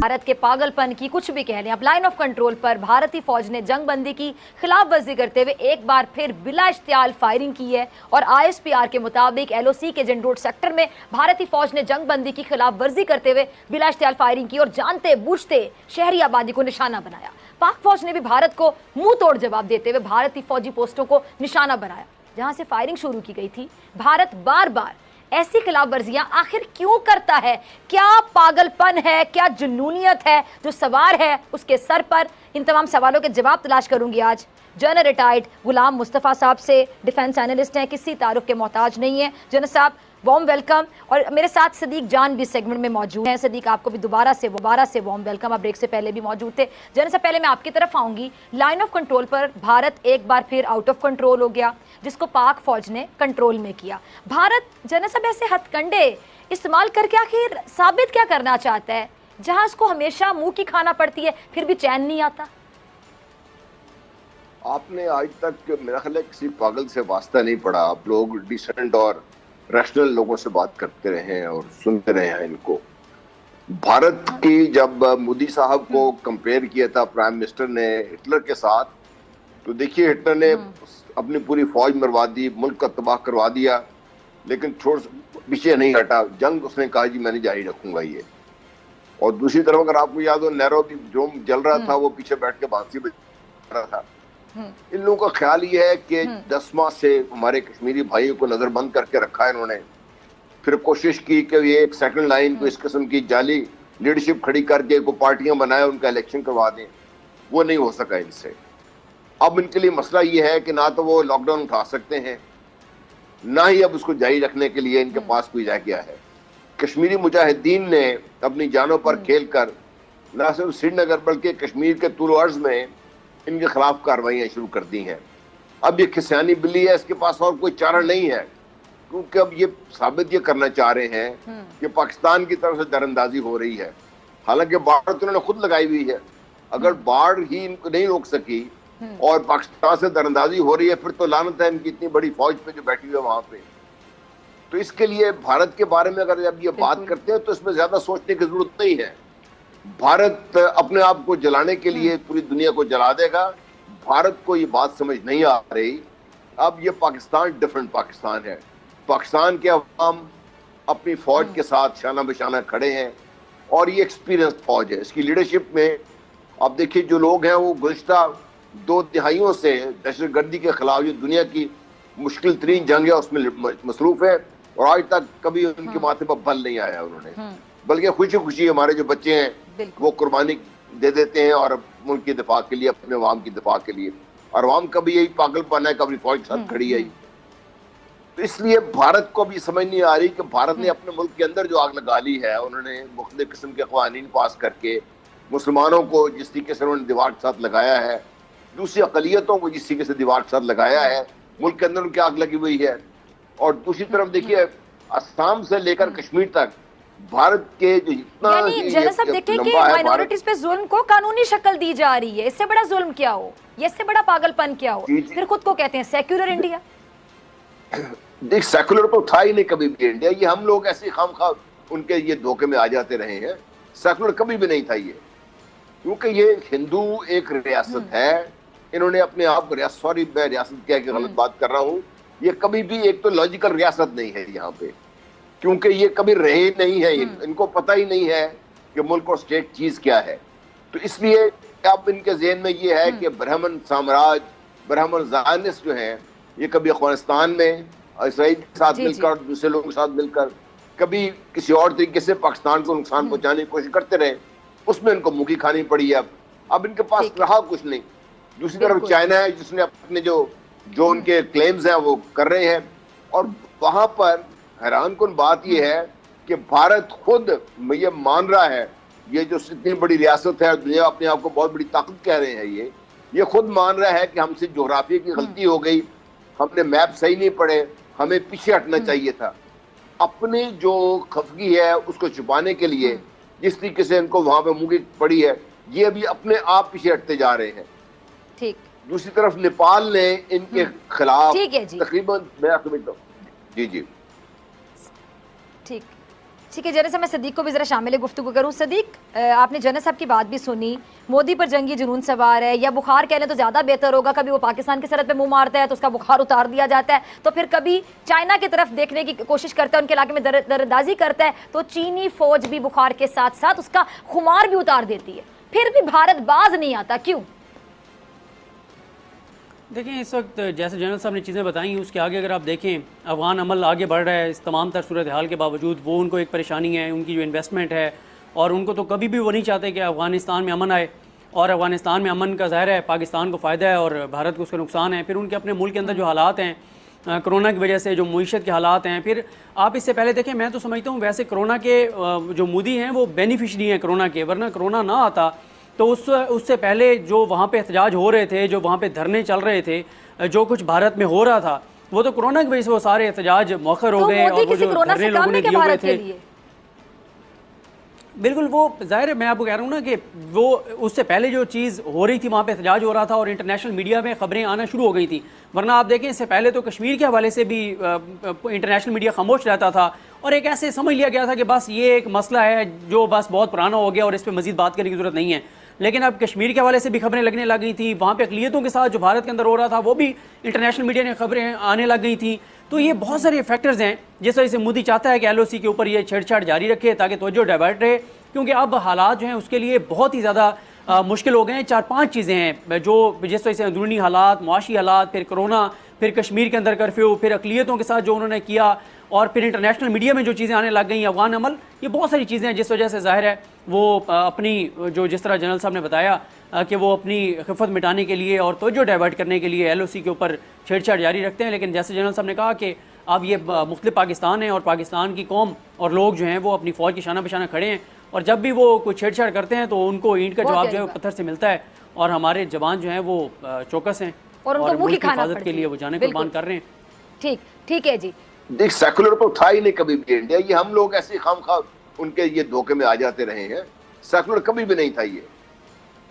भारत के पागलपन की, कुछ भी कह लें आप, लाइन ऑफ कंट्रोल पर भारतीय फौज ने जंगबंदी की खिलाफ वर्जी करते हुए एक बार फिर बिला इश्तियाल फायरिंग की है। और आईएसपीआर के मुताबिक एलओसी के जिन रोड सेक्टर में भारतीय फौज ने जंगबंदी की खिलाफ वर्जी करते हुए बिला इश्तियाल फायरिंग की और जानते बूझते शहरी आबादी को निशाना बनाया। पाक फौज ने भी भारत को मुंह तोड़ जवाब देते हुए भारतीय फौजी पोस्टों को निशाना बनाया जहां से फायरिंग शुरू की गई थी। भारत बार बार ऐसी खिलाफ वर्जियां आखिर क्यों करता है? क्या पागलपन है, क्या जुनूनियत है जो सवार है उसके सर पर? इन तमाम सवालों के जवाब तलाश करूंगी आज जनरल रिटायर्ड गुलाम मुस्तफ़ा साहब से। डिफेंस एनालिस्ट हैं, किसी तारुफ के मोहताज नहीं है। जनरल साहब वार्म वेलकम। और मेरे साथ सदीक जान भी सेगमेंट में मौजूद हैं। सदीक, आपको भी दोबारा से वार्म वेलकम। आप ब्रेक से पहले भी मौजूद थे। जनरल साहब, पहले मैं आपकी तरफ आऊंगी। लाइन ऑफ कंट्रोल पर भारत एक बार फिर आउट ऑफ कंट्रोल हो गया, जिसको पाक फौज ने कंट्रोल में किया। भारत जनरल साहब ऐसे हथकंडे इस्तेमाल करके आखिर साबित क्या करना चाहता है, जहां उसको हमेशा मुंह की खाना पड़ती है फिर भी चैन नहीं आता? आपने आज तक मेरा ख्याल है किसी पागल से वास्ता नहीं पड़ा। आप लोग डिसेंट और रैशनल लोगों से बात करते रहे हैं और सुनते रहे हैं इनको। भारत की जब मोदी साहब को कंपेयर किया था प्राइम मिनिस्टर ने हिटलर के साथ, तो देखिए हिटलर ने अपनी पूरी फौज मरवा दी, मुल्क का तबाह करवा दिया, लेकिन छोड़ पीछे नहीं हटा। जंग उसने कहा जी मैंने जारी रखूंगा ये। और दूसरी तरफ अगर आपको याद हो, नैरोबी जो जल रहा था वो पीछे बैठ के बांसी बजा रहा था। इन लोगों का ख्याल ये है कि 10 माह से हमारे कश्मीरी भाइयों को नजरबंद करके रखा है इन्होंने। फिर कोशिश की कि ये एक सेकंड लाइन को इस किस्म की जाली लीडरशिप खड़ी करके को पार्टियां बनाए, उनका इलेक्शन करवा दें। वो नहीं हो सका इनसे। अब इनके लिए मसला ये है कि ना तो वो लॉकडाउन उठा सकते हैं, ना ही अब उसको जारी रखने के लिए इनके पास कोई रह गया है। कश्मीरी मुजाहिदीन ने अपनी जानों पर खेल कर न सिर्फ श्रीनगर बल्कि कश्मीर के तूल अर्ज में इनके खिलाफ कार्रवाइयां शुरू कर दी हैं। अब ये खिसियानी बिल्ली है, इसके पास और कोई चारा नहीं है, क्योंकि अब ये साबित ये करना चाह रहे हैं कि पाकिस्तान की तरफ से दरअंदाजी हो रही है। हालांकि बाढ़ तो उन्होंने खुद लगाई हुई है। अगर बाढ़ ही इनको नहीं रोक सकी और पाकिस्तान से दरअंदाजी हो रही है, फिर तो लानत है इनकी इतनी बड़ी फौज पे जो बैठी हुई है वहां पे। तो इसके लिए भारत के बारे में अगर जब ये बात करते हैं तो इसमें ज्यादा सोचने की जरूरत नहीं है। भारत अपने आप को जलाने के लिए पूरी दुनिया को जला देगा। भारत को ये बात समझ नहीं आ रही। अब ये पाकिस्तान डिफरेंट पाकिस्तान है। पाकिस्तान के अवाम अपनी फौज के साथ शाना बिशाना खड़े हैं और ये एक्सपीरियंस फौज है। इसकी लीडरशिप में आप देखिए जो लोग हैं वो गुज़श्ता 2 तिहाइयों से दहशतगर्दी के खिलाफ ये दुनिया की मुश्किल तरीन जंग है उसमें मसरूफ है, और आज तक कभी उनके माथे पर बल नहीं आया उन्होंने। बल्कि खुशी खुशी हमारे जो बच्चे हैं वो कुर्बानी दे देते हैं और मुल्क की दिफा के लिए, अपने अवाम की दिफा के लिए। और अवाम का भी यही पागलपन है, कभी फौज के साथ खड़ी है। तो इसलिए भारत को भी समझ नहीं आ रही कि भारत ने अपने मुल्क के अंदर जो आग लगा ली है, उन्होंने मुख्तलिफ किस्म के कवानीन पास करके मुसलमानों को जिस तरीके से उन्होंने दीवार के साथ लगाया है, दूसरी अकलियतों को जिस तरीके से दीवार के साथ लगाया है, मुल्क के अंदर उनकी आग लगी हुई है। और दूसरी तरफ देखिए असम से लेकर कश्मीर तक भारत के जो इतना जनरल साहब देखिए कि माइनॉरिटीज पे जुल्म को कानूनी शक्ल दी जा रही है। इससे बड़ा जुल्म क्या हो, ये इससे बड़ा पागलपन क्या हो? फिर खुद को कहते हैं सेक्युलर इंडिया। देख, सेक्युलर तो था ही नहीं कभी भी इंडिया। ये हम लोग ऐसे खामखा उनके ये धोखे में आ जाते रहे हैं। सेक्युलर कभी भी नहीं था ये, क्योंकि ये हिंदू एक रियासत है। इन्होंने अपने आप को सॉरी मैं रियासत क्या गलत बात कर रहा हूँ, ये कभी भी एक तो लॉजिकल रियासत नहीं है यहाँ पे, क्योंकि ये कभी रहे नहीं है। इनको पता ही नहीं है कि मुल्क और स्टेट चीज क्या है। तो इसलिए अब इनके ज़हन में ये है कि ब्राह्मण साम्राज्य, ब्राह्मण ज़ायनिस्ट जो है, ये कभी अफगानिस्तान में इसराइल के साथ मिलकर, दूसरे लोगों के साथ मिलकर, कभी किसी और तरीके से पाकिस्तान को नुकसान पहुंचाने की कोशिश करते रहे। उसमें इनको मुखी खानी पड़ी है। अब इनके पास रहा कुछ नहीं। दूसरी तरफ चाइना है जिसने अपने जो उनके क्लेम्स हैं वो कर रहे हैं। और वहां पर हैरानकुन बात यह है कि भारत खुद ये मान रहा है, ये जो इतनी बड़ी रियासत है, दुनिया अपने आप को बहुत बड़ी ताकत कह रहे हैं, ये खुद मान रहा है कि हमसे जोग्राफिया की गलती हो गई, हमने मैप सही नहीं पढ़े, हमें पीछे हटना चाहिए था। अपनी जो खफगी है उसको छुपाने के लिए जिस तरीके से इनको वहां पे मुंह पड़ी है, ये अभी अपने आप पीछे हटते जा रहे हैं। ठीक। दूसरी तरफ नेपाल ने इनके खिलाफ ठीक है जी, तकरीबन मैं समझता हूँ जी ठीक। ठीक है, जरा से मैं सदीक को भी ज़रा शामिल गुफ्तगू करूँ। सदीक, आपने जन्नत साहब की बात भी सुनी, मोदी पर जंगी जुनून सवार है, या बुखार कह लें तो ज़्यादा बेहतर होगा, कभी वो पाकिस्तान की सरहद पे मुंह मारता है तो उसका बुखार उतार दिया जाता है, तो फिर कभी चाइना की तरफ देखने की कोशिश करता है, उनके इलाके में दरअंदाजी करता है, तो चीनी फ़ौज भी बुखार के साथ साथ उसका खुमार भी उतार देती है, फिर भी भारत बाज नहीं आता, क्यों? देखें, इस वक्त जैसे जनरल साहब ने चीज़ें बताई, उसके आगे अगर आप देखें, अफगान अमल आगे बढ़ रहा है इस तमाम तर सूरत हाल के बावजूद। वो उनको एक परेशानी है, उनकी जो इन्वेस्टमेंट है, और उनको तो कभी भी वो नहीं चाहते कि अफ़गानिस्तान में अमन आए, और अफ़गानिस्तान में अमन का ज़ाहिर है पाकिस्तान को फ़ायदा है और भारत को उसका नुकसान है। फिर उनके अपने मुल्क के अंदर जो हालात हैं कोरोना की वजह से, जो मईशत के हालात हैं, फिर आप इससे पहले देखें, मैं तो समझता हूँ वैसे कोरोना के जो मोदी हैं वो बेनिफिशरी हैं कोरोना के, वरना कोरोना ना आता तो उससे पहले जो वहाँ पे एहतजाज हो रहे थे, जो वहाँ पे धरने चल रहे थे, जो कुछ भारत में हो रहा था, वो तो कोरोना की वजह से वो सारे एहतजाज मौखर हो गए, और वो जो धरने लोगों ने दिए हुए थे, बिल्कुल वो ज़ाहिर है, मैं आपको कह रहा हूँ ना कि वो उससे पहले जो चीज़ हो रही थी, वहाँ पे एहतजाज हो रहा था और इंटरनेशनल मीडिया में ख़बरें आना शुरू हो गई थी। वरना आप देखें, इससे पहले तो कश्मीर के हवाले से भी इंटरनेशनल मीडिया खामोश रहता था, और एक ऐसे समझ लिया गया था कि बस ये एक मसला है जो बस बहुत पुराना हो गया और इस पर मज़ीद बात करने की ज़रूरत नहीं है। लेकिन अब कश्मीर के हवाले से भी खबरें लगने लग गई थी, वहाँ पे अक़लियतों के साथ जो भारत के अंदर हो रहा था वो भी इंटरनेशनल मीडिया ने खबरें आने लग गई थी। तो ये बहुत सारे फैक्टर्स हैं जिस वजह से मोदी चाहता है कि LOC के ऊपर ये छेड़छाड़ जारी रखे ताकि तवज्जो डाइवर्ट रहे, क्योंकि अब हालात जो हैं उसके लिए बहुत ही ज़्यादा मुश्किल हो गए हैं। 4-5 चीज़ें हैं जो जिस वजह से अंदरूनी हालात, मुआशी हालात, फिर कोरोना, फिर कश्मीर के अंदर कर्फ्यू, फिर अक़लियतों के साथ जो उन्होंने किया, और फिर इंटरनेशनल मीडिया में जो चीज़ें आने लग गई, अफ़गान अमल, ये बहुत सारी चीज़ें हैं जिस वजह से ज़ाहिर है वो अपनी जो जिस तरह जनरल साहब ने बताया कि वो अपनी खिफ़त मिटाने के लिए और तवज्जो डाइवर्ट करने के लिए LOC के ऊपर छेड़छाड़ जारी रखते हैं। लेकिन जैसे जनरल साहब ने कहा कि अब ये मुख्तलिफ पाकिस्तान है और पाकिस्तान की कौम और लोग जो हैं वो अपनी फ़ौज के शाना बशाना खड़े हैं, और जब भी वो कोई छेड़छाड़ करते हैं तो उनको ईंट का जवाब जो है पत्थर से मिलता है, और हमारे जवान जो हैं वो चौकस हैं और उनको मुल्क की हिफाजत के लिए वो जाने कुर्बान कर रहे हैं। ठीक है जी। देख, सेकुलर तो था ही नहीं कभी भी इंडिया, ये हम लोग ऐसे खामखा उनके ये धोखे में आ जाते रहे हैं। सेकुलर कभी भी नहीं था ये,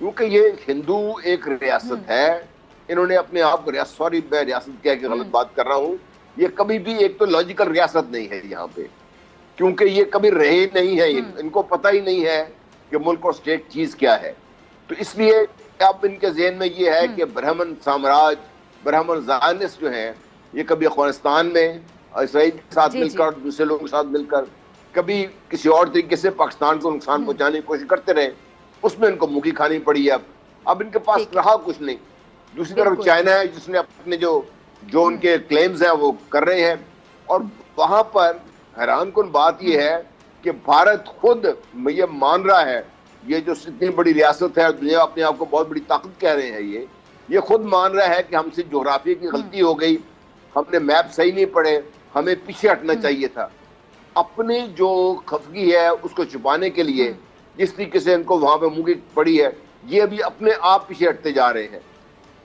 क्योंकि ये हिंदू एक रियासत है, इन्होंने अपने आप को सॉरी मैं रियासत कह के गलत बात कर रहा हूँ, ये कभी भी एक तो लॉजिकल रियासत नहीं है यहाँ पे, क्योंकि ये कभी रहे नहीं है, इनको पता ही नहीं है कि मुल्क और स्टेट चीज क्या है। तो इसलिए अब इनके ज़हन में ये है कि ब्राह्मण साम्राज्य, ब्राह्मण ज़ायनिस्ट जो है, ये कभी अफगानिस्तान में इसराइल के साथ मिलकर, दूसरे लोगों के साथ मिलकर, कभी किसी और तरीके से पाकिस्तान को नुकसान पहुंचाने की कोशिश करते रहे, उसमें इनको मुखी खानी पड़ी है। अब इनके पास रहा कुछ नहीं। दूसरी तरफ चाइना है जिसने अपने जो उनके क्लेम्स हैं वो कर रहे हैं, और वहां पर हैरानकुन बात यह है कि भारत खुद ये मान रहा है, ये जो इतनी बड़ी रियासत है, दुनिया अपने आप को बहुत बड़ी ताकत कह रहे हैं, ये खुद मान रहा है कि हमसे जोग्राफी की गलती हो गई, हमने मैप सही नहीं पढ़े, हमें पीछे हटना चाहिए था। अपनी जो खफगी है उसको छुपाने के लिए जिस तरीके से इनको वहां पे मुंह की पड़ी है, ये भी अपने आप पीछे हटते जा रहे हैं।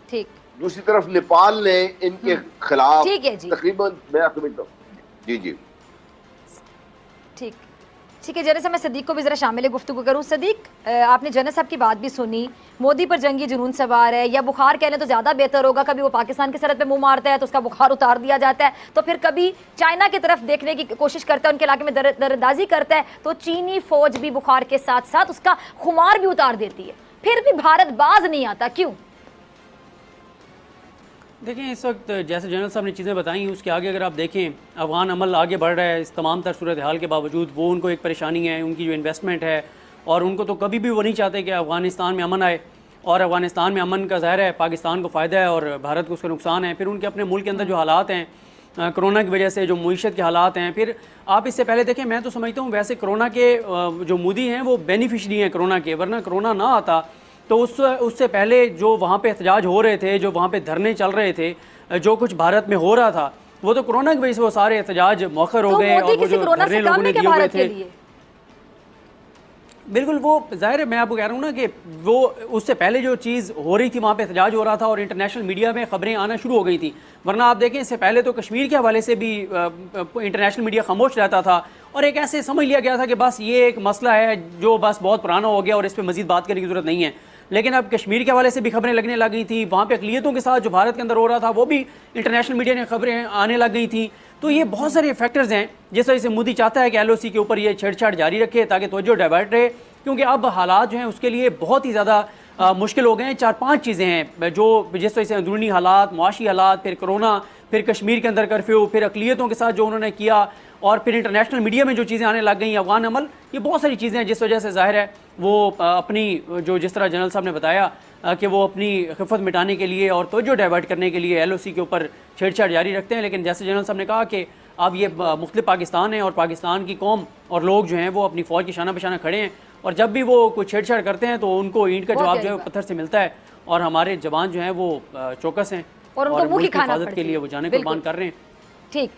ठीक। दूसरी तरफ नेपाल ने इनके खिलाफ तकरीबन, मैं समझता हूँ जी ठीक है, जरा से मैं सदीक को भी ज़रा शामिल गुफ्तगू करूँ। सदीक, आपने जन्नत साहब की बात भी सुनी, मोदी पर जंगी जुनून सवार है, या बुखार कह लें तो ज़्यादा बेहतर होगा, कभी वो पाकिस्तान की सरहद पे मुंह मारता है तो उसका बुखार उतार दिया जाता है, तो फिर कभी चाइना की तरफ देखने की कोशिश करता है, उनके इलाके में दरअंदाजी करता है, तो चीनी फ़ौज भी बुखार के साथ साथ उसका खुमार भी उतार देती है, फिर भी भारत बाज नहीं आता, क्यों? देखें, इस वक्त जैसे जनरल साहब ने चीज़ें बताई, उसके आगे अगर आप देखें, अफ़गान अमल आगे बढ़ रहा है इस तमाम तर सूरत हाल के बावजूद। वो उनको एक परेशानी है, उनकी जो इन्वेस्टमेंट है, और उनको तो कभी भी वो नहीं चाहते कि अफ़गानिस्तान में अमन आए, और अफ़गानिस्तान में अमन का ज़ाहिर है पाकिस्तान को फ़ायदा है और भारत को उसका नुकसान है। फिर उनके अपने मुल्क के अंदर जो हालात हैं कोरोना की वजह से, जो मईशत के हालात हैं, फिर आप इससे पहले देखें, मैं तो समझता हूँ वैसे कोरोना के जो मोदी हैं वो बेनिफिशरी हैं कोरोना के, वरना कोरोना ना आता तो उससे पहले जो वहाँ पे एहतजाज हो रहे थे, जो वहाँ पे धरने चल रहे थे, जो कुछ भारत में हो रहा था, वो तो कोरोना की वजह से वो सारे एहतजाज मौखर हो गए, और वो जो धरने लोगों ने दिए हुए थे, बिल्कुल वो ज़ाहिर है, मैं आपको कह रहा हूँ ना कि वो उससे पहले जो चीज़ हो रही थी, वहाँ पे एहतजाज हो रहा था और इंटरनेशनल मीडिया में खबरें आना शुरू हो गई थी। वरना आप देखें, इससे पहले तो कश्मीर के हवाले से भी इंटरनेशनल मीडिया खामोश रहता था, और एक ऐसे समझ लिया गया था कि बस ये एक मसला है जो बस बहुत पुराना हो गया और इस पर मज़ीद बात करने की ज़रूरत नहीं है। लेकिन अब कश्मीर के हवाले से भी खबरें लगने लग गई थी, वहाँ पे अक़लियतों के साथ जो भारत के अंदर हो रहा था वो भी इंटरनेशनल मीडिया में खबरें आने लग गई थी। तो ये बहुत सारे फैक्टर्स हैं जिस वजह से मोदी चाहता है कि LOC के ऊपर ये छेड़छाड़ जारी रखे ताकि तवज्जो डाइवर्ट रहे, क्योंकि अब हालात जो हैं उसके लिए बहुत ही ज़्यादा मुश्किल हो गए हैं। 4-5 चीज़ें हैं जो जिस वजह से अंदरूनी हालात, मुआशी हालात, फिर कोरोना, फिर कश्मीर के अंदर कर्फ्यू, फिर अक़लियतों के साथ जो उन्होंने किया, और फिर इंटरनेशनल मीडिया में जो चीज़ें आने लग गई, अफगान अमल, ये बहुत सारी चीज़ें हैं जिस वजह से ज़ाहिर है वो अपनी जो जिस तरह जनरल साहब ने बताया कि वो अपनी खिफ़त मिटाने के लिए और तवज्जो डाइवर्ट करने के लिए LOC के ऊपर छेड़छाड़ जारी रखते हैं। लेकिन जैसे जनरल साहब ने कहा कि अब ये मुख्तलिफ पाकिस्तान है और पाकिस्तान की कौम और लोग जो हैं वो अपनी फ़ौज के शाना बशाना खड़े हैं, और जब भी वो कुछ छेड़छाड़ करते हैं तो उनको ईंट का जवाब जो है पत्थर से मिलता है, और हमारे जवान जो हैं वो चौकस हैं और उनको मुँह की खाना हिफाजत के लिए वो जाने कुर्बान कर रहे हैं। ठीक।